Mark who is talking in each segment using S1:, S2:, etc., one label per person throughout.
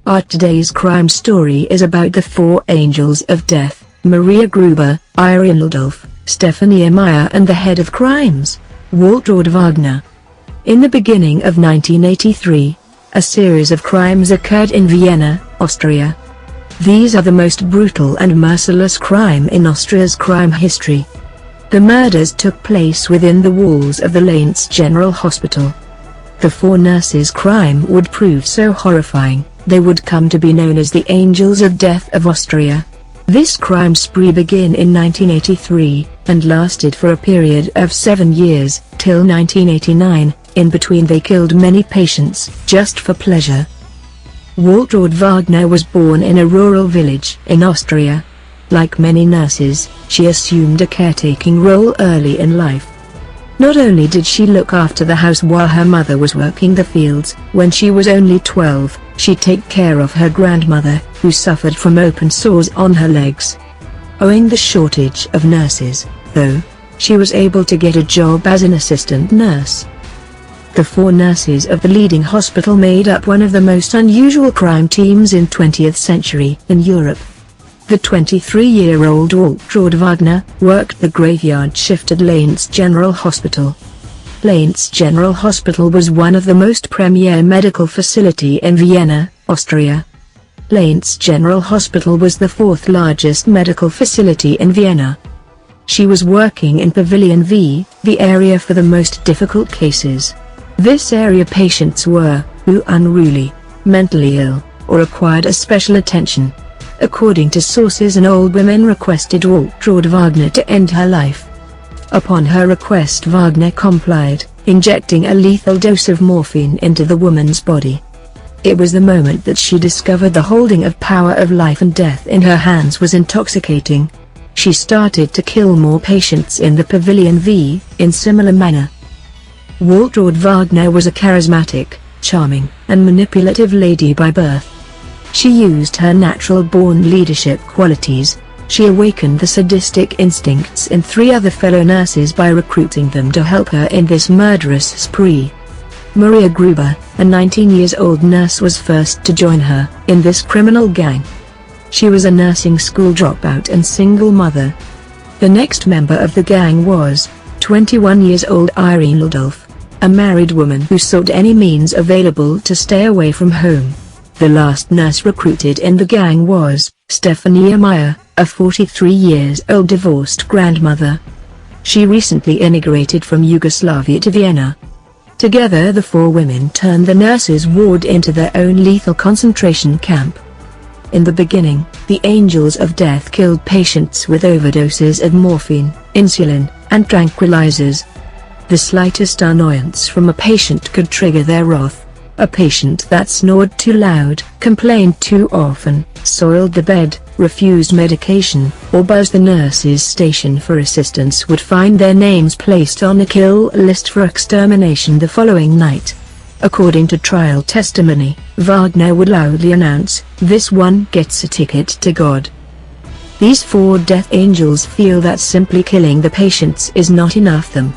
S1: Our today's crime story is about the four angels of death, Maria Gruber, Irene Leidolf, Stephanija Meyer and the head of crimes, Waltraud Wagner. In the beginning of 1983, a series of crimes occurred in Vienna, Austria. These are the most brutal and merciless crime in Austria's crime history. The murders took place within the walls of the Lainz General Hospital. The four nurses' crime would prove so horrifying, they would come to be known as the Angels of Death of Austria. This crime spree began in 1983, and lasted for a period of 7 years, till 1989, in between they killed many patients, just for pleasure. Waltraud Wagner was born in a rural village in Austria. Like many nurses, she assumed a caretaking role early in life. Not only did she look after the house while her mother was working the fields, when she was only 12, she'd take care of her grandmother, who suffered from open sores on her legs. Owing the shortage of nurses, though, she was able to get a job as an assistant nurse. The four nurses of the leading hospital made up one of the most unusual crime teams in 20th century in Europe. The 23-year-old Waltraud Wagner worked the graveyard shift at Lainz General Hospital. Lainz General Hospital was one of the most premier medical facility in Vienna, Austria. Lainz General Hospital was the fourth largest medical facility in Vienna. She was working in Pavilion V, the area for the most difficult cases. This area patients were, who unruly, mentally ill, or required a special attention. According to sources, an old woman requested Waltraud Wagner to end her life. Upon her request, Wagner complied, injecting a lethal dose of morphine into the woman's body. It was the moment that she discovered the holding of power of life and death in her hands was intoxicating. She started to kill more patients in the Pavilion V, in similar manner. Waltraud Wagner was a charismatic, charming, and manipulative lady by birth. She used her natural-born leadership qualities. She awakened the sadistic instincts in 3 other fellow nurses by recruiting them to help her in this murderous spree. Maria Gruber, a 19-year-old nurse, was first to join her in this criminal gang. She was a nursing school dropout and single mother. The next member of the gang was 21-year-old Irene Leidolf, a married woman who sought any means available to stay away from home. The last nurse recruited in the gang was Stephanija Meyer, a 43-year-old divorced grandmother. She recently immigrated from Yugoslavia to Vienna. Together the four women turned the nurses' ward into their own lethal concentration camp. In the beginning, the Angels of Death killed patients with overdoses of morphine, insulin, and tranquilizers. The slightest annoyance from a patient could trigger their wrath. A patient that snored too loud, complained too often, soiled the bed, refused medication, or buzzed the nurse's station for assistance would find their names placed on a kill list for extermination the following night. According to trial testimony, Wagner would loudly announce, "This one gets a ticket to God." These four death angels feel that simply killing the patients is not enough them.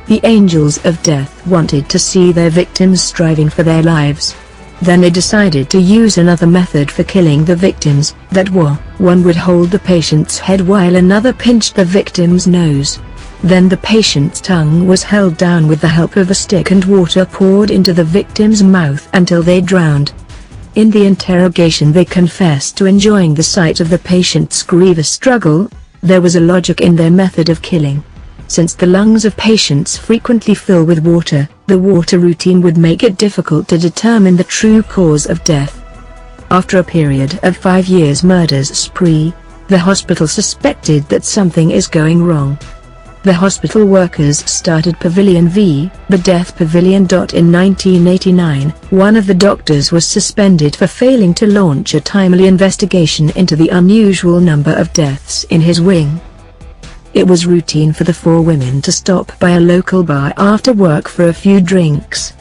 S1: The Angels of Death wanted to see their victims striving for their lives. Then they decided to use another method for killing the victims, that one would hold the patient's head while another pinched the victim's nose. Then the patient's tongue was held down with the help of a stick and water poured into the victim's mouth until they drowned. In the interrogation they confessed to enjoying the sight of the patient's grievous struggle. There was a logic in their method of killing. Since the lungs of patients frequently fill with water, the water routine would make it difficult to determine the true cause of death. After a period of 5 years murders spree, the hospital suspected that something is going wrong. The hospital workers started Pavilion V, the death pavilion. In 1989, one of the doctors was suspended for failing to launch a timely investigation into the unusual number of deaths in his wing. It was routine for the four women to stop by a local bar after work for a few drinks.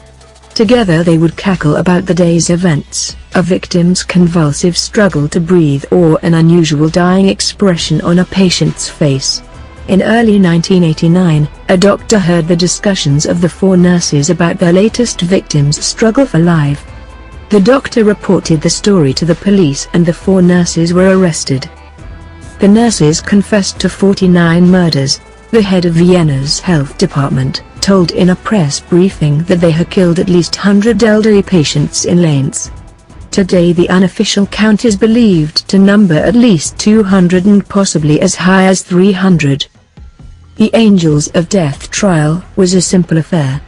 S1: Together they would cackle about the day's events, a victim's convulsive struggle to breathe or an unusual dying expression on a patient's face. In early 1989, a doctor heard the discussions of the four nurses about their latest victim's struggle for life. The doctor reported the story to the police and the 4 nurses were arrested. The nurses confessed to 49 murders. The head of Vienna's health department told in a press briefing that they had killed at least 100 elderly patients in Lainz. Today the unofficial count is believed to number at least 200 and possibly as high as 300. The Angels of Death trial was a simple affair.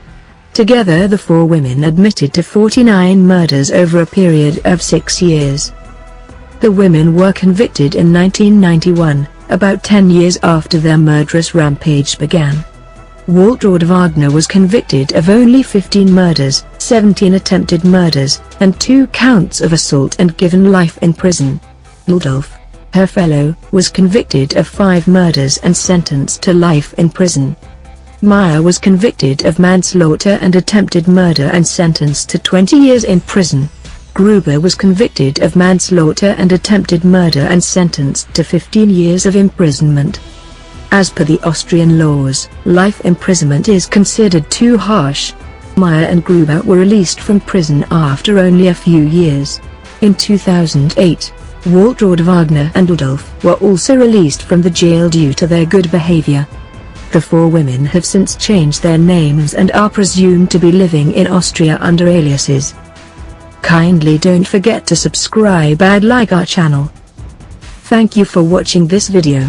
S1: Together the 4 women admitted to 49 murders over a period of 6 years. The women were convicted in 1991, about 10 years after their murderous rampage began. Waltraud Wagner was convicted of only 15 murders, 17 attempted murders, and 2 counts of assault and given life in prison. Leidolf, her fellow, was convicted of 5 murders and sentenced to life in prison. Meyer was convicted of manslaughter and attempted murder and sentenced to 20 years in prison. Gruber was convicted of manslaughter and attempted murder and sentenced to 15 years of imprisonment. As per the Austrian laws, life imprisonment is considered too harsh. Meyer and Gruber were released from prison after only a few years. In 2008, Waltraud Wagner and Leidolf were also released from the jail due to their good behavior. The 4 women have since changed their names and are presumed to be living in Austria under aliases. Kindly don't forget to subscribe and like our channel. Thank you for watching this video.